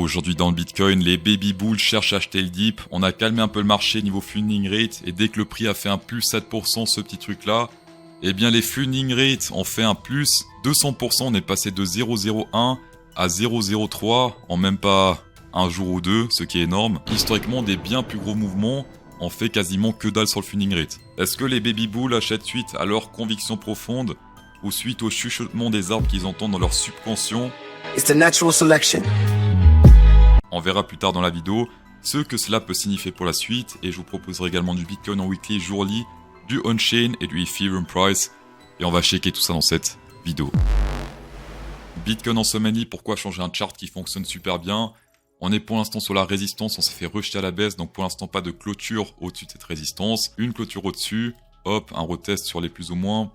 Aujourd'hui dans le Bitcoin, les baby bulls cherchent à acheter le dip. On a calmé un peu le marché niveau funding rate et dès que le prix a fait un plus 7%, ce petit truc là, eh bien les funding rates ont fait un plus 200%. On est passé de 0,01 à 0,03 en même pas un jour ou deux, ce qui est énorme. Historiquement, des bien plus gros mouvements ont fait quasiment que dalle sur le funding rate. Est-ce que les baby bulls achètent suite à leur conviction profonde ou suite au chuchotement des arbres qu'ils entendent dans leur subconscient? It's the natural selection. On verra plus tard dans la vidéo ce que cela peut signifier pour la suite et je vous proposerai également du Bitcoin en weekly, jourly, du on-chain et du Ethereum price et on va checker tout ça dans cette vidéo. Bitcoin en semaine, pourquoi changer un chart qui fonctionne super bien? On est pour l'instant sur la résistance, on s'est fait rejeter à la baisse, donc pour l'instant pas de clôture au-dessus de cette résistance. Une clôture au-dessus, hop, un retest sur les plus ou moins.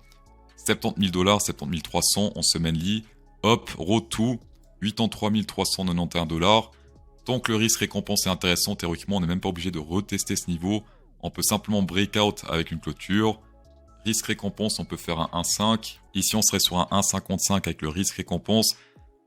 70 000 $, 70 300 en semaine, hop, road to 83 391 $. Tant que le risque récompense est intéressant, théoriquement on n'est même pas obligé de retester ce niveau. On peut simplement breakout avec une clôture. Risque récompense, on peut faire un 1,5. Ici on serait sur un 1,55 avec le risque récompense.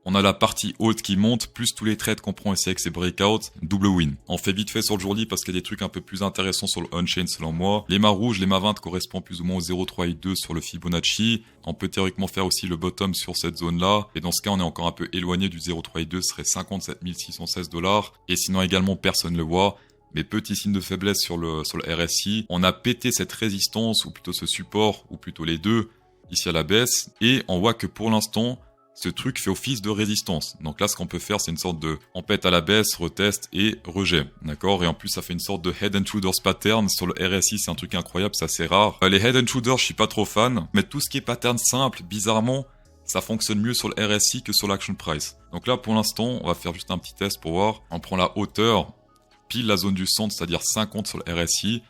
On a la partie haute qui monte, plus tous les trades qu'on prend ici avec ces breakouts, double win. On fait vite fait sur le jour-lit parce qu'il y a des trucs un peu plus intéressants sur le on-chain selon moi. Les mâts rouges, les mâts 20 correspondent plus ou moins au 0,382 sur le Fibonacci. On peut théoriquement faire aussi le bottom sur cette zone-là. Et dans ce cas, on est encore un peu éloigné du 0,382, ce serait 57 616 $. Et sinon également, personne ne le voit. Mais petit signe de faiblesse sur le RSI. On a pété cette résistance, ou plutôt ce support, ou plutôt les deux, ici à la baisse. Et on voit que pour l'instant, ce truc fait office de résistance. Donc là, ce qu'on peut faire, c'est une sorte de on pète à la baisse, retest et rejet. D'accord? Et en plus, ça fait une sorte de head and shoulders pattern. Sur le RSI, c'est un truc incroyable, c'est assez rare. Les head and shoulders, je suis pas trop fan. Mais tout ce qui est pattern simple, bizarrement, ça fonctionne mieux sur le RSI que sur l'action price. Donc là, pour l'instant, on va faire juste un petit test pour voir. On prend la hauteur, pile la zone du centre, c'est-à-dire 50 sur le RSI.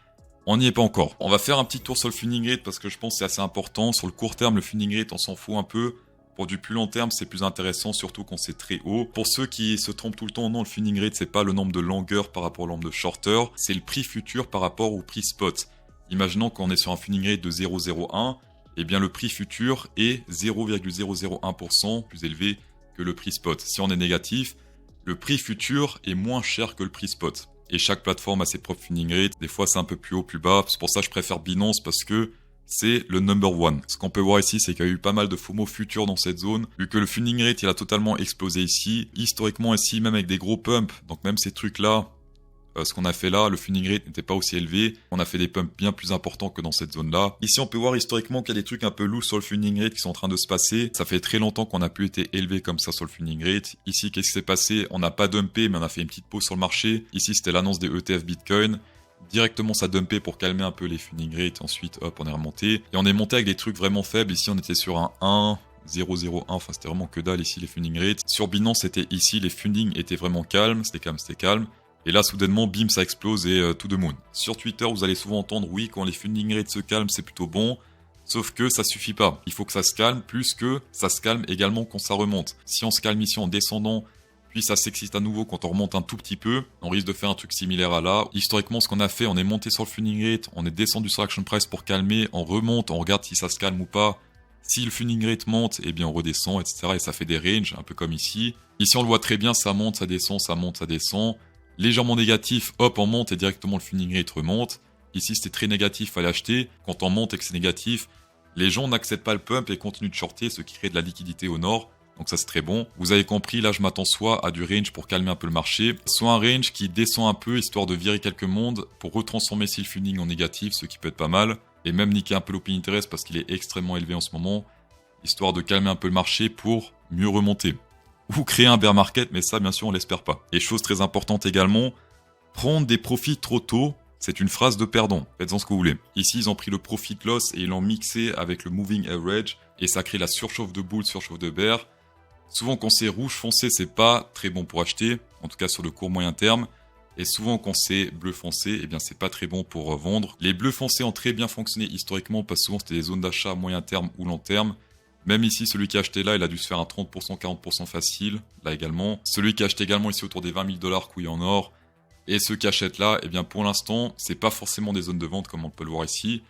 On n'y est pas encore. On va faire un petit tour sur le funding rate parce que je pense que c'est assez important. Sur le court terme, le funding rate, on s'en fout un peu. Pour du plus long terme, c'est plus intéressant, surtout quand c'est très haut. Pour ceux qui se trompent tout le temps, non, le funding rate, c'est pas le nombre de longueurs par rapport au nombre de shorters, c'est le prix futur par rapport au prix spot. Imaginons qu'on est sur un funding rate de 0,01, eh bien le prix futur est 0,001% plus élevé que le prix spot. Si on est négatif, le prix futur est moins cher que le prix spot. Et chaque plateforme a ses propres funding rates. Des fois, c'est un peu plus haut, plus bas. C'est pour ça que je préfère Binance parce que c'est le number one. Ce qu'on peut voir ici, c'est qu'il y a eu pas mal de FOMO futurs dans cette zone. Vu que le funding rate, il a totalement explosé ici. Historiquement ici, même avec des gros pumps. Donc même ces trucs-là, ce qu'on a fait là, le funding rate n'était pas aussi élevé. On a fait des pumps bien plus importants que dans cette zone-là. Ici, on peut voir historiquement qu'il y a des trucs un peu lourds sur le funding rate qui sont en train de se passer. Ça fait très longtemps qu'on n'a plus été élevé comme ça sur le funding rate. Ici, qu'est-ce qui s'est passé? On n'a pas dumpé, mais on a fait une petite pause sur le marché. Ici, c'était l'annonce des ETF Bitcoin. Directement ça dumpé pour calmer un peu les funding rates, ensuite hop on est remonté. Et on est monté avec des trucs vraiment faibles, ici on était sur un 1, 0,01, enfin c'était vraiment que dalle ici les funding rates. Sur Binance c'était ici, les funding étaient vraiment calmes, c'était calme. Et là soudainement bim ça explose et tout de moon. Sur Twitter vous allez souvent entendre oui quand les funding rates se calment c'est plutôt bon. Sauf que ça suffit pas, il faut que ça se calme plus que ça se calme également quand ça remonte. Si on se calme ici en descendant, puis ça s'excite à nouveau quand on remonte un tout petit peu, on risque de faire un truc similaire à là. Historiquement, ce qu'on a fait, on est monté sur le funding rate, on est descendu sur l'action price pour calmer, on remonte, on regarde si ça se calme ou pas. Si le funding rate monte, eh bien on redescend, etc. Et ça fait des ranges, un peu comme ici. Ici, on le voit très bien, ça monte, ça descend, ça monte, ça descend. Légèrement négatif, hop, on monte et directement le funding rate remonte. Ici, c'était très négatif, fallait acheter. Quand on monte et que c'est négatif, les gens n'acceptent pas le pump et continuent de shorter, ce qui crée de la liquidité au nord. Donc ça c'est très bon. Vous avez compris, là je m'attends soit à du range pour calmer un peu le marché, soit un range qui descend un peu histoire de virer quelques mondes pour retransformer si le funding en négatif, ce qui peut être pas mal. Et même niquer un peu l'open interest parce qu'il est extrêmement élevé en ce moment, histoire de calmer un peu le marché pour mieux remonter. Ou créer un bear market, mais ça bien sûr on l'espère pas. Et chose très importante également, prendre des profits trop tôt, c'est une phrase de perdant, faites-en ce que vous voulez. Ici ils ont pris le profit loss et ils l'ont mixé avec le moving average et ça crée la surchauffe de bull, surchauffe de bear. Souvent quand c'est rouge foncé, c'est pas très bon pour acheter, en tout cas sur le court moyen terme. Et souvent quand c'est bleu foncé, eh bien c'est pas très bon pour vendre. Les bleus foncés ont très bien fonctionné historiquement parce que souvent c'était des zones d'achat moyen terme ou long terme. Même ici, celui qui a acheté là, il a dû se faire un 30%, 40% facile, là également. Celui qui a acheté également ici autour des 20 000 $ couillé en or. Et ceux qui achètent là, eh bien pour l'instant, c'est pas forcément des zones de vente comme on peut le voir ici.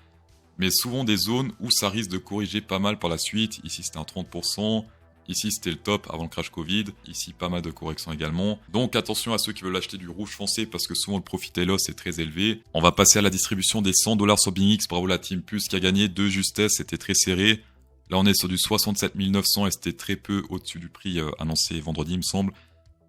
Mais souvent des zones où ça risque de corriger pas mal par la suite. Ici c'était un 30%. Ici, c'était le top avant le crash Covid. Ici, pas mal de corrections également. Donc, attention à ceux qui veulent acheter du rouge foncé parce que souvent le profit et loss est très élevé. On va passer à la distribution des $100 sur BingX. Bravo la Team Plus qui a gagné de justesse. C'était très serré. Là, on est sur du 67 900 et c'était très peu au-dessus du prix annoncé vendredi, il me semble.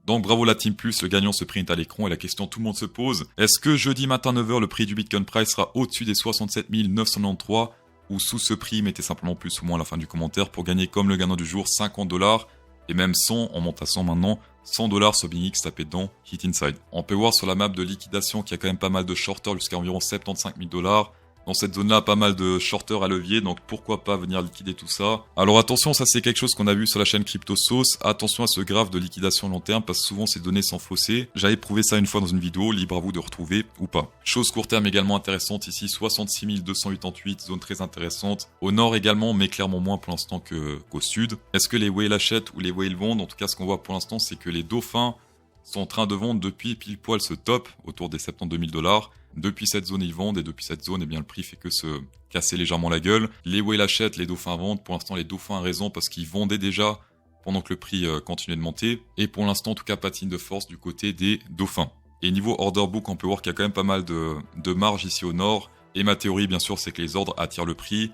Donc, bravo la Team Plus. Le gagnant se print à l'écran et la question tout le monde se pose. Est-ce que jeudi matin 9h, le prix du Bitcoin Price sera au-dessus des 67 993 ou sous ce prix? Mettez simplement plus ou moins à la fin du commentaire pour gagner comme le gagnant du jour $50 et même 100, on monte à 100 maintenant, $100 sur BingX, tapez dedans, Hit Inside. On peut voir sur la map de liquidation qu'il y a quand même pas mal de shorters jusqu'à environ 75 000 $. Dans cette zone-là, pas mal de shorters à levier, donc pourquoi pas venir liquider tout ça. Alors attention, ça c'est quelque chose qu'on a vu sur la chaîne CryptoSauce. Attention à ce graphe de liquidation long terme, parce que souvent ces données sont faussées. J'avais prouvé ça une fois dans une vidéo, libre à vous de retrouver ou pas. Chose court terme également intéressante ici, 66 288, zone très intéressante. Au nord également, mais clairement moins pour l'instant qu'au sud. Est-ce que les whales achètent ou les whales vendent? En tout cas, ce qu'on voit pour l'instant, c'est que les dauphins sont en train de vendre depuis pile poil ce top, autour des 72 000 $. Depuis cette zone, ils vendent, et depuis cette zone, eh bien, le prix fait que se casser légèrement la gueule. Les whales achètent, les dauphins vendent. Pour l'instant, les dauphins ont raison parce qu'ils vendaient déjà pendant que le prix continuait de monter. Et pour l'instant, en tout cas, pas de signe de force du côté des dauphins. Et niveau order book, on peut voir qu'il y a quand même pas mal de marge ici au nord. Et ma théorie, bien sûr, c'est que les ordres attirent le prix.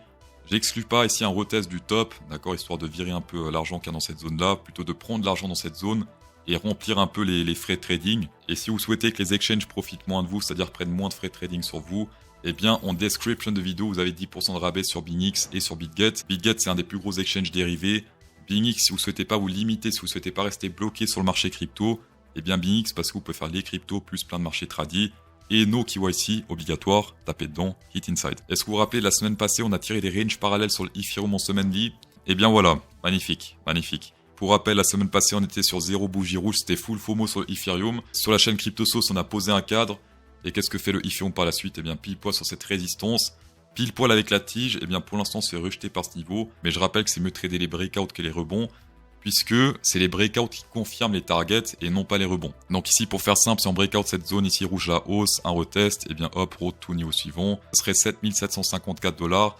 J'exclus pas ici un retest du top, d'accord, histoire de virer un peu l'argent qu'il y a dans cette zone-là, plutôt de prendre l'argent dans cette zone et remplir un peu les frais de trading. Et si vous souhaitez que les exchanges profitent moins de vous, c'est-à-dire prennent moins de frais de trading sur vous, eh bien, en description de vidéo, vous avez 10% de rabais sur BingX et sur BitGet. BitGet, c'est un des plus gros exchanges dérivés. BingX, si vous souhaitez pas vous limiter, si vous souhaitez pas rester bloqué sur le marché crypto, eh bien, BingX, parce que vous pouvez faire les cryptos plus plein de marchés tradis. Et no KYC obligatoire, tapez dedans, Hit Inside. Est-ce que vous vous rappelez, la semaine passée, on a tiré des ranges parallèles sur le Ethereum en semaine vie? Eh bien voilà, magnifique, magnifique. Pour rappel, la semaine passée, on était sur 0 bougie rouge, c'était full FOMO sur le Ethereum. Sur la chaîne CryptoSauce, on a posé un cadre. Et qu'est-ce que fait le Ethereum par la suite? Eh bien, pile poil sur cette résistance. Pile poil avec la tige, eh bien, pour l'instant, c'est rejeté par ce niveau. Mais je rappelle que c'est mieux de trader les breakouts que les rebonds, puisque c'est les breakouts qui confirment les targets et non pas les rebonds. Donc ici, pour faire simple, si on breakout cette zone ici, rouge la hausse, un retest, eh bien, hop, road to niveau suivant. Ce serait 7754 $.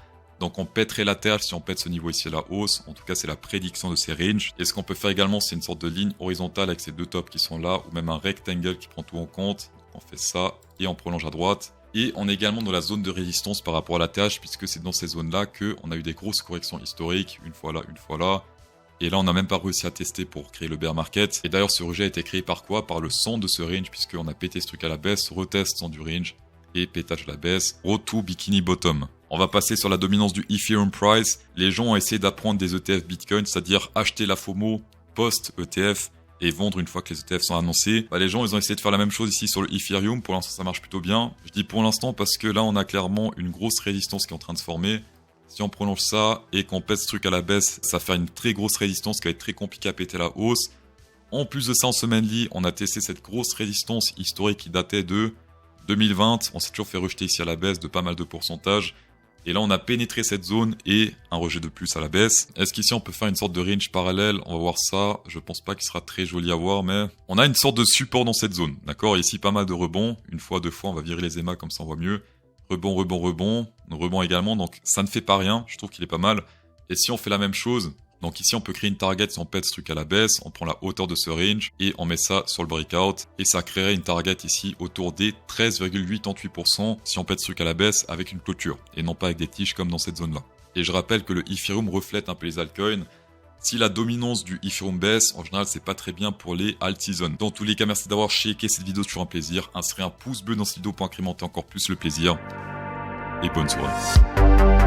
Donc on pèterait la terre si on pète ce niveau ici à la hausse. En tout cas, c'est la prédiction de ces ranges. Et ce qu'on peut faire également, c'est une sorte de ligne horizontale avec ces deux tops qui sont là, ou même un rectangle qui prend tout en compte. On fait ça et on prolonge à droite. Et on est également dans la zone de résistance par rapport à la tâche, puisque c'est dans ces zones-là qu'on a eu des grosses corrections historiques, une fois là, une fois là. Et là, on n'a même pas réussi à tester pour créer le bear market. Et d'ailleurs, ce rejet a été créé par quoi? Par le centre de ce range, puisqu'on a pété ce truc à la baisse, retest centre du range, et pétage à la baisse, road to bikini bottom. On va passer sur la dominance du Ethereum Price. Les gens ont essayé d'apprendre des ETF Bitcoin, c'est-à-dire acheter la FOMO post-ETF et vendre une fois que les ETF sont annoncés. Les gens, ils ont essayé de faire la même chose ici sur le Ethereum. Pour l'instant, ça marche plutôt bien. Je dis pour l'instant parce que là, on a clairement une grosse résistance qui est en train de se former. Si on prolonge ça et qu'on pète ce truc à la baisse, ça va faire une très grosse résistance qui va être très compliquée à péter à la hausse. En plus de ça, en semaine lit, on a testé cette grosse résistance historique qui datait de 2020. On s'est toujours fait rejeter ici à la baisse de pas mal de pourcentages. Et là, on a pénétré cette zone et un rejet de plus à la baisse. Est-ce qu'ici, on peut faire une sorte de range parallèle? On va voir ça. Je pense pas qu'il sera très joli à voir, mais on a une sorte de support dans cette zone. D'accord? Ici, pas mal de rebonds. Une fois, deux fois, on va virer les EMA comme ça, on voit mieux. Rebond, rebond, rebond. Rebond également. Donc, ça ne fait pas rien. Je trouve qu'il est pas mal. Et si on fait la même chose, donc ici, on peut créer une target si on pète ce truc à la baisse. On prend la hauteur de ce range et on met ça sur le breakout. Et ça créerait une target ici autour des 13,88% si on pète ce truc à la baisse avec une clôture. Et non pas avec des tiges comme dans cette zone-là. Et je rappelle que le Ethereum reflète un peu les altcoins. Si la dominance du Ethereum baisse, en général, c'est pas très bien pour les alt season. Dans tous les cas, merci d'avoir checké cette vidéo, c'est toujours un plaisir. Insérez un pouce bleu dans cette vidéo pour incrémenter encore plus le plaisir. Et bonne soirée.